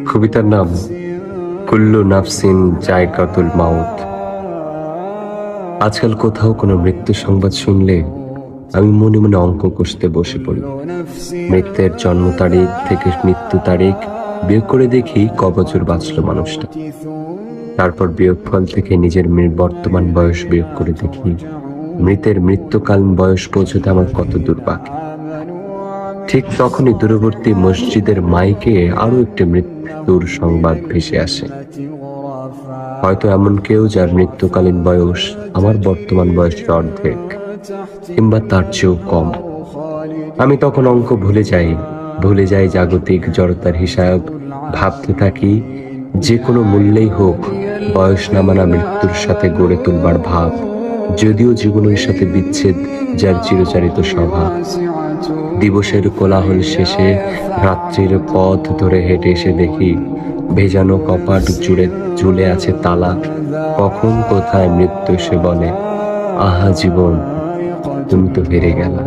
কবিতার নাম কুল্লু নাফসিন জায়কাতুল মাউত। আজকাল কোথাও কোনো মৃত্যু সংবাদ শুনলে আমি মনে মনে অঙ্ক কষতে বসে পড়ি। মৃত্যুর জন্ম তারিখ থেকে মৃত্যু তারিখ বিয়োগ করে দেখি ক বছর বাঁচল মানুষটা। তারপর বিয়োগফল থেকে নিজের বর্তমান বয়স বিয়োগ করে দেখি মৃতের মৃত্যুকালীন বয়স পৌঁছতে আমার কত দূর বাকি। ঠিক তখনই দূরবর্তী মসজিদের মাইকে আরো একটি মৃত্যুর সংবাদ ভেসে আসে। হয়তো এমন কেউ যার মৃত্যুকালীন বয়স আমার বর্তমান বয়সের অর্ধেক কিংবা তার চেয়েও কম। আমি তখন অঙ্ক ভুলে যাই জাগতিক জড়তার হিসাব। ভাবতে থাকি যে কোনো মূল্যেই হোক বয়স নামানা মৃত্যুর সাথে গড়ে তুলবার ভাব, যদিও জীবনের সাথে বিচ্ছেদ যার চিরচারিত স্বভাব। দিবসের কোলাহল শেষে রাত্রির পথ ধরে হেঁটে এসে দেখি ভেজানো কপাট জুড়ে ঝুলে আছে তালা। কখন কোথায় মৃত্যু এসে বলে, আহা জীবন, তুমি তো হেরে গেলা।